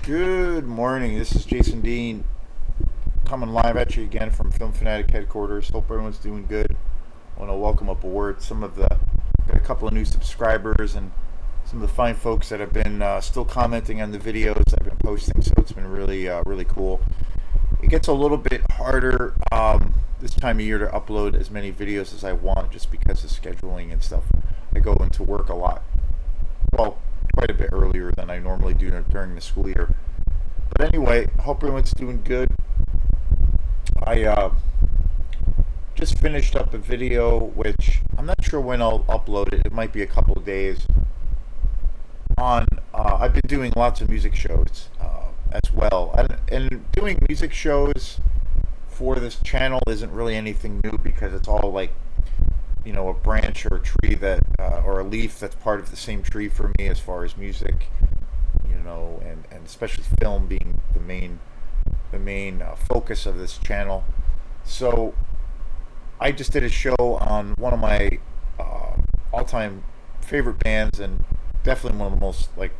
Good morning. This is Jason Dean coming live at you again from Film Fanatic headquarters. Hope everyone's doing good. I want to welcome aboard got a couple of new subscribers and some of the fine folks that have been still commenting on the videos I've been posting. So it's been really cool. It gets a little bit harder this time of year to upload as many videos as I want just because of scheduling and stuff. I go into work a lot. Well, quite a bit earlier than I normally do during the school year. But anyway, hope everyone's doing good. I just finished up a video, which I'm not sure when I'll upload it. It might be a couple of days. I've been doing lots of music shows as well, and doing music shows for this channel isn't really anything new because it's all like, you know, a branch or a tree that or a leaf that's part of the same tree for me as far as music, you know, and especially film being the main focus of this channel. So I just did a show on one of my all-time favorite bands, and definitely one of the most like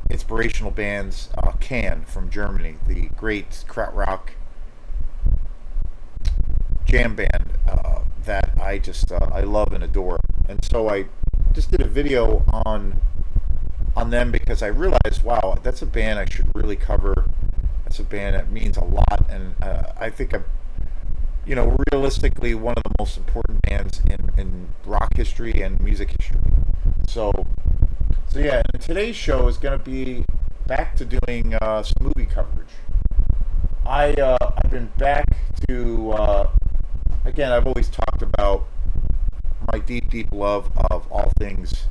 inspirational bands, Can from Germany, the great krautrock jam band that I love and adore. And so I just did a video on them because I realized, wow, that's a band I should really cover. That's a band that means a lot, and I think you know, realistically one of the most important bands in rock history and music history. So yeah, and today's show is going to be back to doing some movie coverage. I've been back to again, I've always talked about my deep love of all things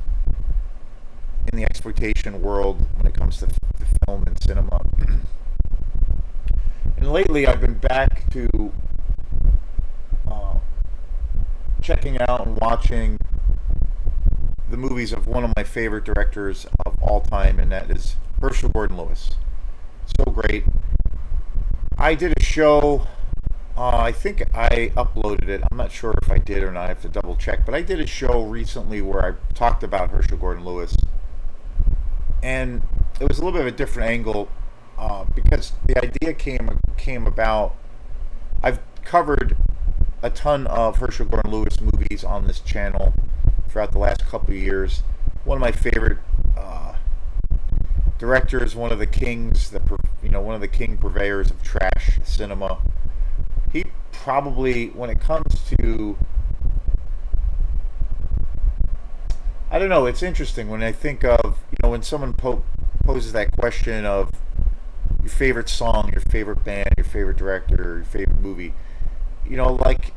in the exploitation world when it comes to film and cinema. And lately I've been back to checking out and watching the movies of one of my favorite directors of all time, and that is Herschel Gordon Lewis. So great. I did a show, I think I uploaded it. I'm not sure if I did or not. I have to double check. But I did a show recently where I talked about Herschel Gordon Lewis, and it was a little bit of a different angle because the idea came about. I've covered a ton of Herschel Gordon Lewis movies on this channel throughout the last couple of years. One of my favorite directors, one of the kings, one of the king purveyors of trash cinema. He probably, when it comes to, I don't know, it's interesting when I think of, you know, when someone poses that question of your favorite song, your favorite band, your favorite director, your favorite movie, you know, like,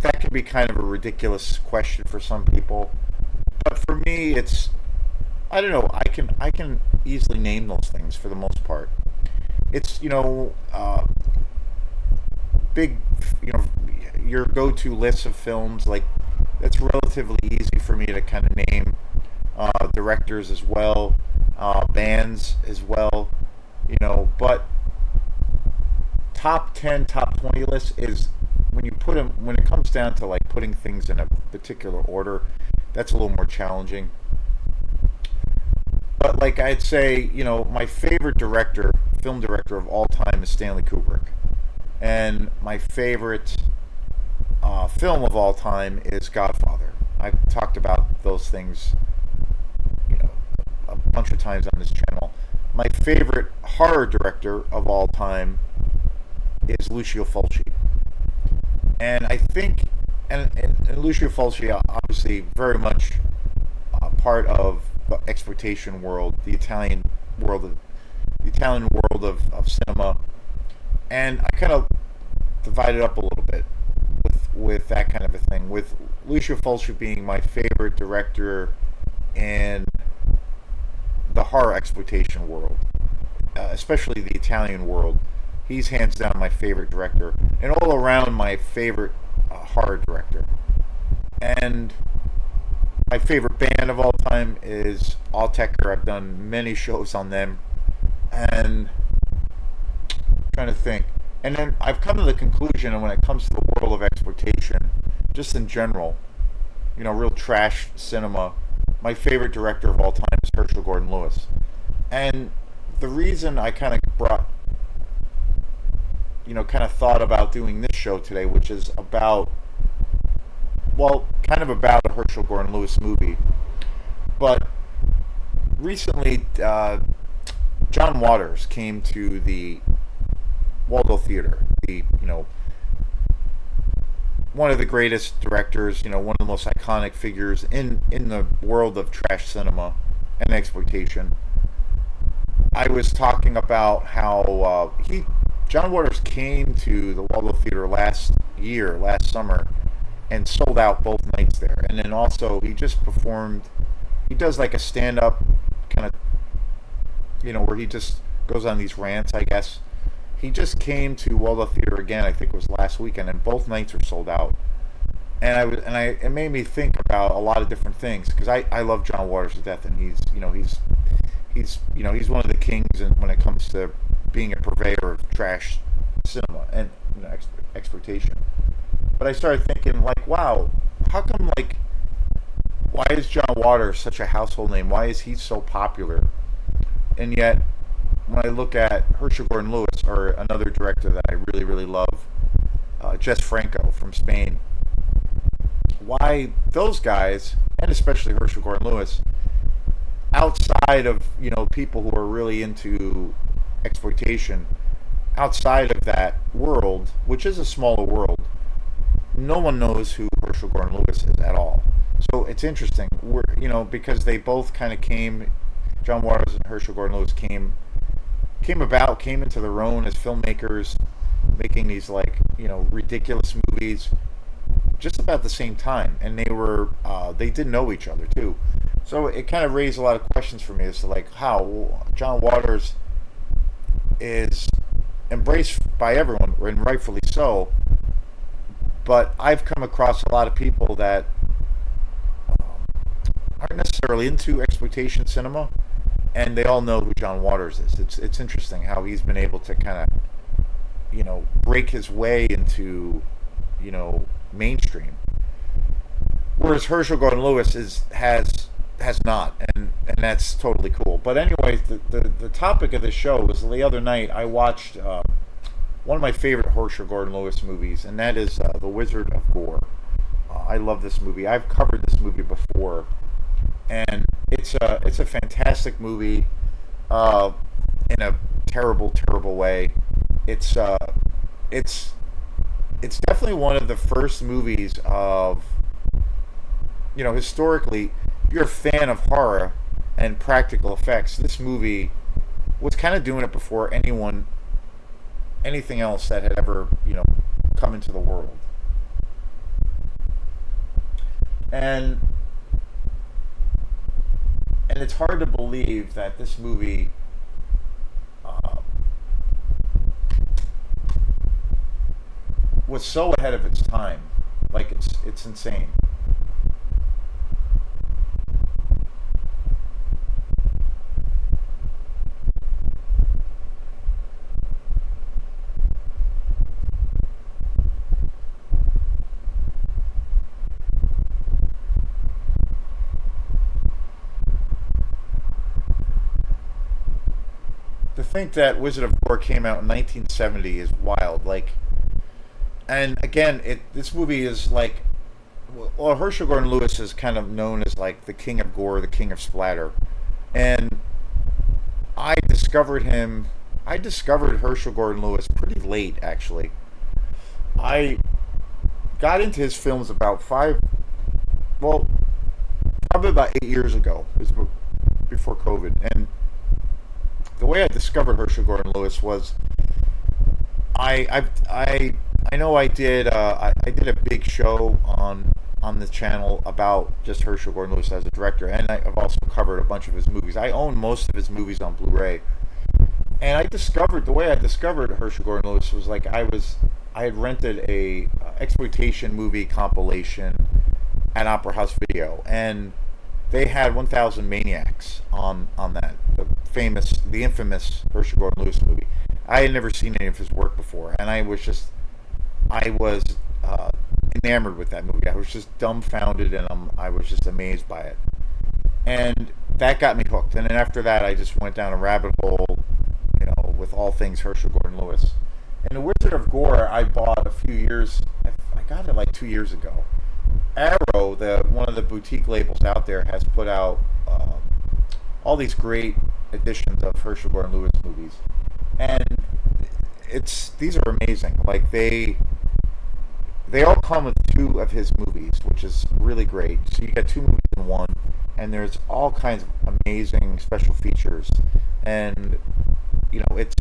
that can be kind of a ridiculous question for some people. But for me, it's, I don't know, I can easily name those things for the most part. It's, you know, big, you know, your go-to list of films, like, that's relatively easy for me to kind of name. Directors as well, bands as well, you know, but top 10, top 20 list is when you put them, when it comes down to like putting things in a particular order, that's a little more challenging. But like I'd say, you know, my favorite film director of all time is Stanley Kubrick. And my favorite film of all time is Godfather. I've talked about those things, you know, a bunch of times on this channel. My favorite horror director of all time is Lucio Fulci. And I think, and Lucio Fulci, obviously very much part of the exploitation world, the Italian world of cinema. And I kind of divided up a little bit with that kind of a thing, with Lucio Fulci being my favorite director in the horror exploitation world, especially the Italian world. He's hands down my favorite director, and all around my favorite horror director. And my favorite band of all time is Alltecker. I've done many shows on them, and I'm trying to think. And then I've come to the conclusion, and when it comes to the world of exploitation, just in general, you know, real trash cinema, my favorite director of all time is Herschel Gordon Lewis. And the reason I kind of brought, kind of thought about doing this show today, which is about, well, kind of about a Herschel Gordon Lewis movie. But recently, John Waters came to the Waldorf Theater, the, one of the greatest directors, one of the most iconic figures in the world of trash cinema and exploitation. I was talking about how John Waters came to the Waldorf Theater last summer, and sold out both nights there. And then also he just performed. He does like a stand-up kind of, where he just goes on these rants, I guess. He just came to Waldorf Theater again. I think it was last weekend, and both nights are sold out. And it made me think about a lot of different things because I love John Waters to death, and he's one of the kings when it comes to being a purveyor of trash cinema and exploitation. But I started thinking, like, wow, how come, like, why is John Waters such a household name? Why is he so popular? And yet, when I look at Herschel Gordon Lewis, or another director that I really, really love, Jess Franco from Spain, why those guys, and especially Herschel Gordon Lewis, outside of, people who are really into exploitation, outside of that world, which is a smaller world, no one knows who Herschel Gordon Lewis is at all. So it's interesting, because they both kind of came, John Waters and Herschel Gordon Lewis came into their own as filmmakers, making these ridiculous movies, just about the same time, and they did know each other too. So it kind of raised a lot of questions for me as to how John Waters is embraced by everyone, and rightfully so. But I've come across a lot of people that aren't necessarily into exploitation cinema, and they all know who John Waters is. It's interesting how he's been able to kind of, break his way into, mainstream. Whereas Herschel Gordon Lewis has not, and that's totally cool. But anyways, the topic of the show was the other night I watched one of my favorite Herschel Gordon Lewis movies, and that is The Wizard of Gore. I love this movie. I've covered this movie before, and it's a fantastic movie in a terrible, terrible way. It's definitely one of the first movies of, historically, if you're a fan of horror and practical effects, this movie was kind of doing it before anything else that had ever, come into the world. And it's hard to believe that this movie was so ahead of its time. Like, it's insane. To think that Wizard of Gore came out in 1970 is wild. And again, this movie is well, Herschel Gordon Lewis is kind of known as the king of gore, the king of splatter. And I discovered Herschel Gordon Lewis pretty late, actually. I got into his films well, probably about 8 years ago. It was before COVID. And the way I discovered Herschel Gordon Lewis was I know I did a big show on the channel about just Herschel Gordon Lewis as a director, and I've also covered a bunch of his movies. I own most of his movies on Blu-ray, and the way I discovered Herschel Gordon Lewis was I had rented a exploitation movie compilation at Opera House Video, and they had 1000 Maniacs on that, the infamous Herschel Gordon Lewis movie. I had never seen any of his work before, and I was enamored with that movie. I was just dumbfounded, and I was just amazed by it. And that got me hooked. And then after that, I just went down a rabbit hole all things Herschel Gordon Lewis. And The Wizard of Gore, I bought a few years. I got it like 2 years ago. Arrow, the one of the boutique labels out there, has put out all these great editions of Herschel Gordon Lewis movies, and these are amazing. Like they all come with two of his movies, which is really great. So you get two movies in one, and there's all kinds of amazing special features. And it's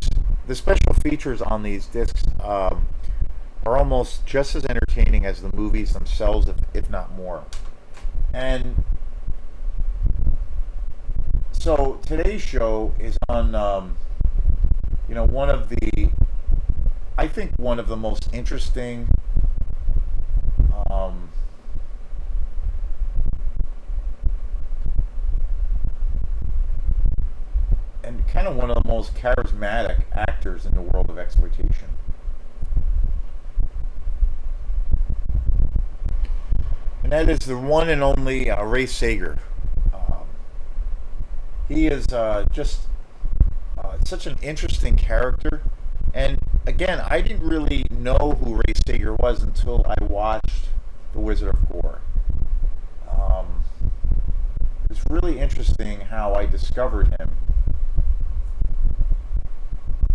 the special features on these discs are almost just as entertaining as the movies themselves, if not more. And so today's show is on, one of the, I think one of the most interesting um, and kind of one of the most charismatic actors in the world of exploitation. And that is the one and only Ray Sager. Um, he is just such an interesting character. And again, I didn't really know who Ray Sager was until I watched The Wizard of Gore. Um, it's really interesting how I discovered him.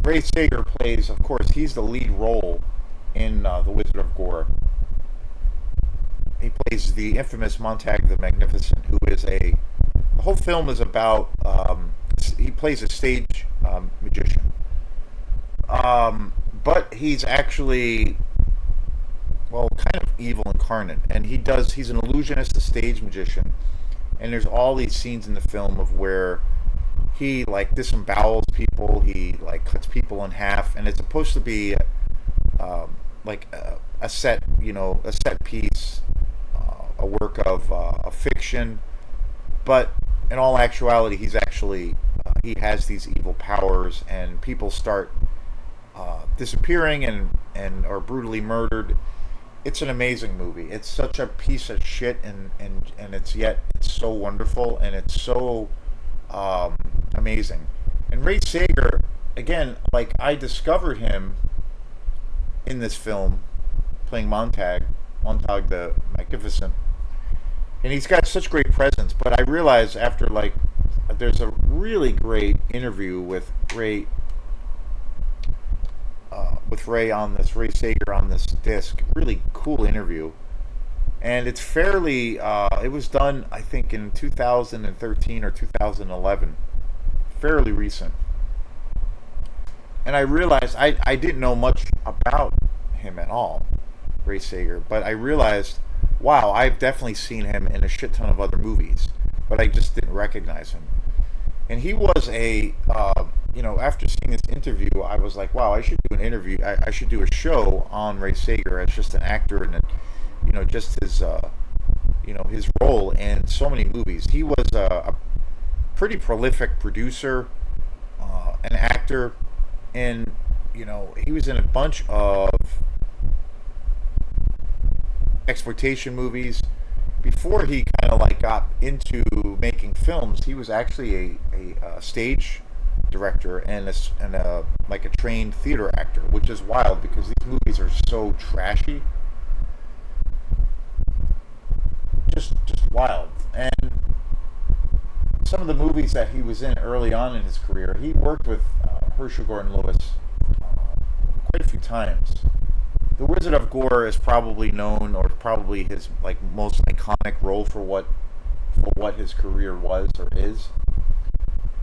Ray Sager plays, of course, he's the lead role in The Wizard of Gore. He plays the infamous Montag the Magnificent, who is the whole film is about, he plays a stage magician. But he's actually, well, kind of evil incarnate. And he's an illusionist, a stage magician. And there's all these scenes in the film of where he, like, disembowels people, he, like, cuts people in half. And it's supposed to be, like, a set piece, a work of a fiction, but in all actuality, he has these evil powers, and people start disappearing and are brutally murdered. It's an amazing movie. It's such a piece of shit, and it's so wonderful, and it's so amazing. And Ray Sager, again, like, I discovered him in this film playing Montag the Magnificent, and he's got such great presence. But I realized after, like, there's a really great interview with Ray Ray Sager on this disc. Really cool interview, and it's fairly. It was done, I think, in 2013 or 2011, fairly recent. And I realized I didn't know much about him at all, Ray Sager, but I realized, wow, I've definitely seen him in a shit ton of other movies, but I just didn't recognize him. And he was after seeing this interview, I was like, wow, I should do an interview. I should do a show on Ray Sager as just an actor, and just his role in so many movies. He was a pretty prolific producer, an actor, and he was in a bunch of exploitation movies. Before he kind of like got into making films, he was actually a stage director and like a trained theater actor, which is wild because these movies are so trashy, just wild. And some of the movies that he was in early on in his career, he worked with Herschel Gordon Lewis quite a few times. The Wizard of Gore is probably known, or probably his like most iconic role for what his career was or is.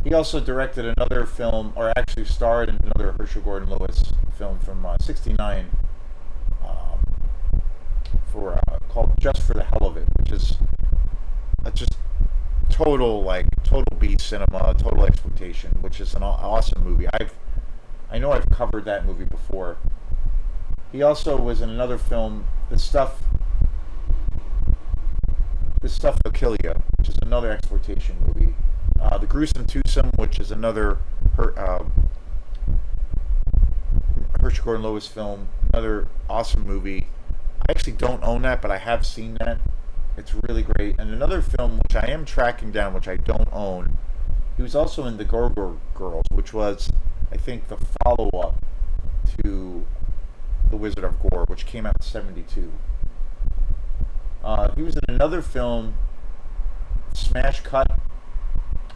He also directed another film, or actually starred in another Herschel Gordon Lewis film from '69, called Just for the Hell of It, which is just total B cinema, total exploitation, which is an awesome movie. I know I've covered that movie before. He also was in another film, This Stuff Will Kill You, which is another exploitation movie. The Gruesome Twosome, which is another Herschel Gordon Lewis film, another awesome movie. I actually don't own that, but I have seen that. It's really great. And another film which I am tracking down, which I don't own, he was also in The Go-Go Girls, which was I think, the follow up to The Wizard of Gore, which came out in '72. He was in another film, Smash Cut.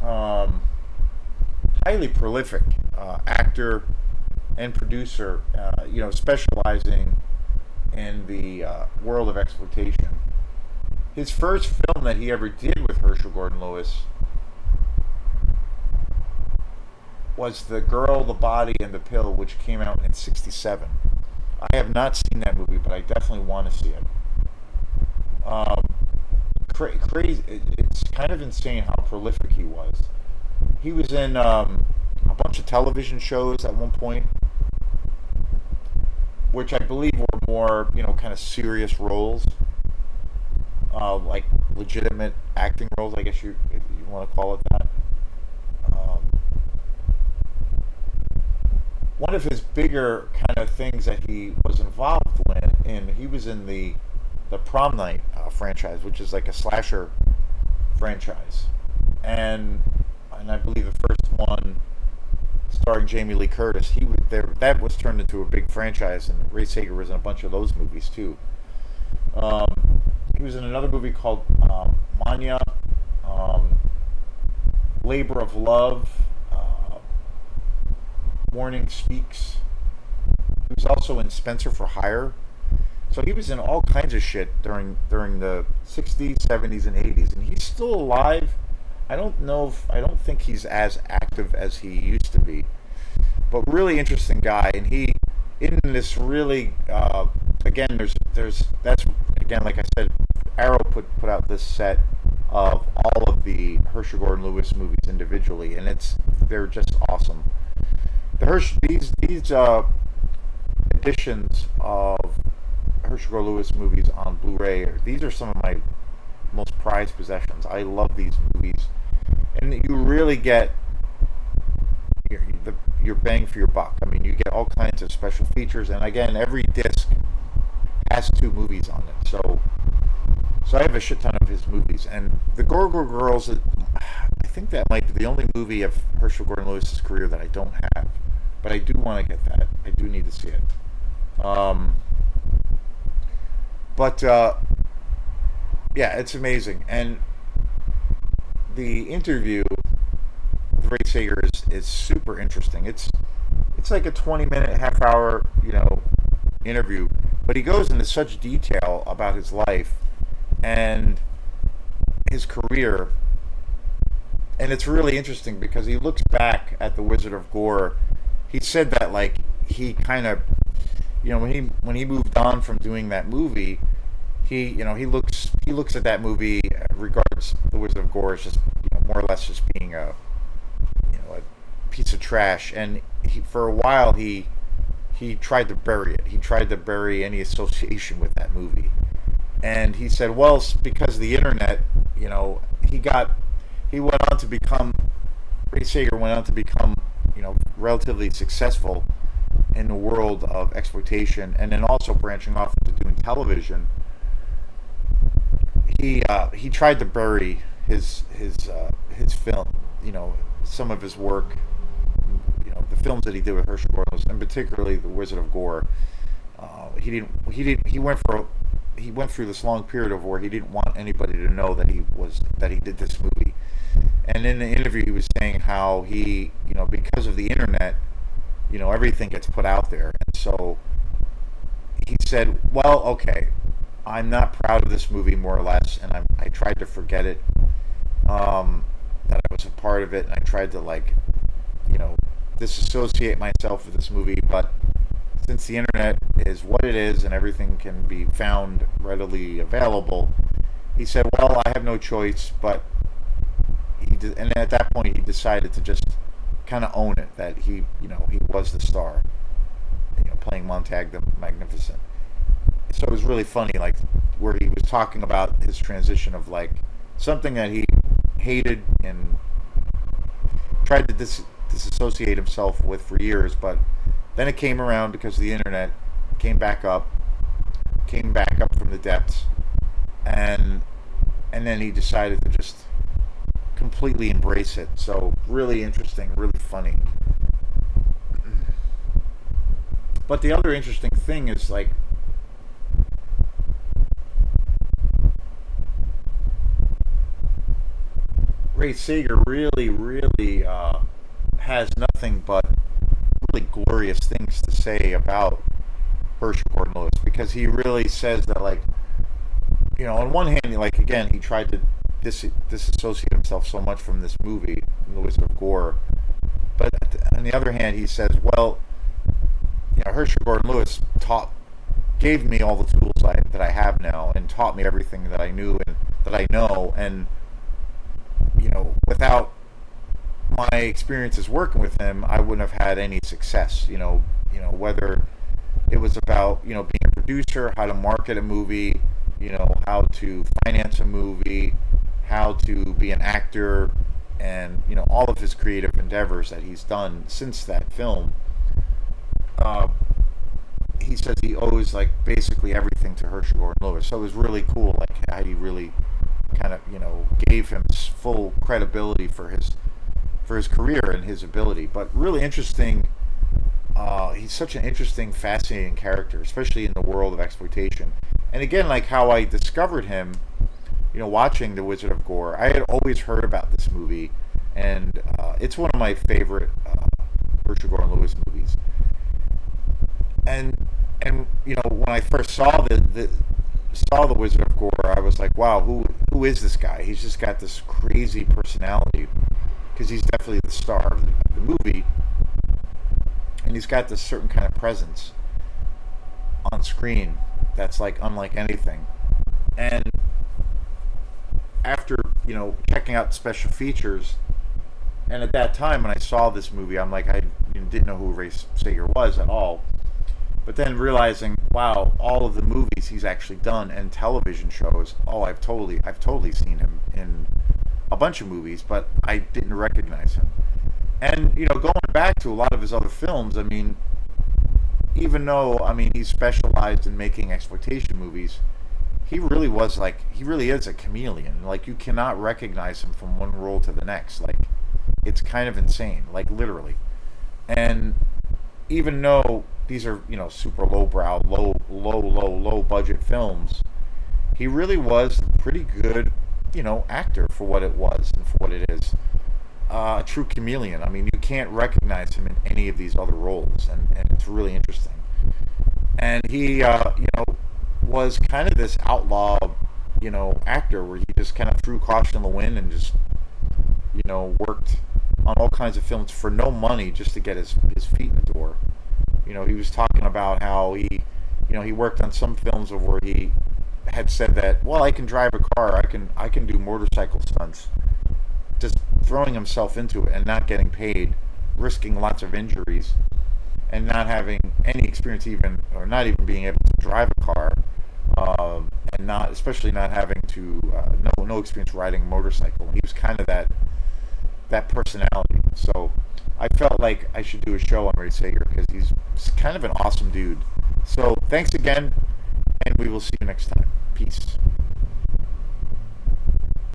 Um, Highly prolific actor and producer, specializing in the world of exploitation. His first film that he ever did with Herschel Gordon Lewis was The Girl, the Body, and the Pill, which came out in '67. I have not seen that movie, but I definitely want to see it. Um, Crazy. It's kind of insane how prolific he was. He was in a bunch of television shows at one point, which I believe were more, kind of serious roles, like legitimate acting roles, I guess if you want to call it that. Um, One of his bigger kind of things that he was involved in, he was in the Prom Night franchise, which is like a slasher franchise, and I believe the first one starring Jamie Lee Curtis. He was there. That was turned into a big franchise, and Ray Sager was in a bunch of those movies too. He was in another movie called Manya, um, Labor of Love, Morning Speaks. He was also in Spencer for Hire. So he was in all kinds of shit during the '60s, '70s, and '80s, and he's still alive. I don't think he's as active as he used to be, but really interesting guy. And he, in this really, again, there's that's again, like I said, Arrow put out this set of all of the Herschel Gordon Lewis movies individually, and they're just awesome. These editions of Herschel Gordon Lewis movies on Blu-ray, these are some of my most prized possessions. I love these movies, and you really get your bang for your buck. I mean, you get all kinds of special features, and again, every disc has two movies on it. So I have a shit ton of his movies, and the Gorgo Girls. I think that might be the only movie of Herschel Gordon Lewis's career that I don't have, but I do want to get that. I do need to see it. But yeah, it's amazing, and the interview with Ray Sager is super interesting. It's like a 20-minute, half hour, interview, but he goes into such detail about his life and his career, and it's really interesting because he looks back at The Wizard of Gore. He said that, like, he kind of, when he moved on from doing that movie, he looks at that movie, regards The Wizard of Gore as just, more or less just being a piece of trash. And for a while he tried to bury it. He tried to bury any association with that movie. And he said, well, because of the internet, he went on to become, Ray Sager went on to become, relatively successful in the world of exploitation, and then also branching off into doing television. He tried to bury his film, some of his work, the films that he did with Herschel Gordon, and particularly The Wizard of Gore. He went through this long period of where he didn't want anybody to know that he did this movie. And in the interview, he was saying how because of the internet, everything gets put out there. And so he said, well, okay, I'm not proud of this movie, more or less, and I tried to forget it, that I was a part of it, and I tried to, disassociate myself with this movie, but since the internet is what it is and everything can be found readily available, he said, well, I have no choice, but and at that point he decided to just kind of own it, that he was the star, playing Montag the Magnificent. So it was really funny, like, where he was talking about his transition of, like, something that he hated and tried to disassociate himself with for years, but then it came around because the internet came back up from the depths, and then he decided to just completely embrace it. So really interesting, really funny. But the other interesting thing is like Ray Sager really has nothing but really glorious things to say about Herschel Gordon Lewis, because he really says that, like, on one hand, like, again, he tried to disassociate himself so much from this movie, The Wizard of Gore, but on the other hand, he says, well, Herschel Gordon Lewis gave me all the tools that I have now, and taught me everything that I knew and that I know, and without my experiences working with him, I wouldn't have had any success. Whether it was about being a producer, how to market a movie, how to finance a movie, how to be an actor, and all of his creative endeavors that he's done since that film. Uh, he says he owes, like, basically everything to Herschel Gordon Lewis. So it was really cool, like, how he really kind of gave him full credibility for his career and his ability. But really interesting. He's such an interesting, fascinating character, especially in the world of exploitation. And again, like how I discovered him, watching The Wizard of Gore. I had always heard about this movie, and it's one of my favorite Herschel Gordon Lewis movies. And when I first saw the Wizard of Gore, I was like, wow, who is this guy? He's just got this crazy personality, because he's definitely the star of the movie, and he's got this certain kind of presence on screen that's like unlike anything. And after checking out special features, and at that time when I saw this movie, I'm like, I didn't know who Ray Sager was at all. But then realizing, wow, all of the movies he's actually done and television shows, oh, I've totally seen him in a bunch of movies, but I didn't recognize him. And going back to a lot of his other films, I mean, even though he specialized in making exploitation movies, he really is a chameleon. Like, you cannot recognize him from one role to the next. Like, it's kind of insane, like, literally. And even though these are super lowbrow, low budget films, he really was a pretty good actor for what it was and for what it is. A true chameleon. I mean, you can't recognize him in any of these other roles, and it's really interesting. And he was kind of this outlaw actor, where he just kind of threw caution in the wind and just worked on all kinds of films for no money, just to get his feet in the door. He was talking about how he worked on some films where he had said that, well, I can drive a car, I can do motorcycle stunts, just throwing himself into it and not getting paid, risking lots of injuries, and not having any experience, even, or not even being able to drive a car, and especially not having to no experience riding a motorcycle. And he was kind of that personality. So I felt like I should do a show on Ray Sager, because he's kind of an awesome dude. So thanks again, and we will see you next time. Peace.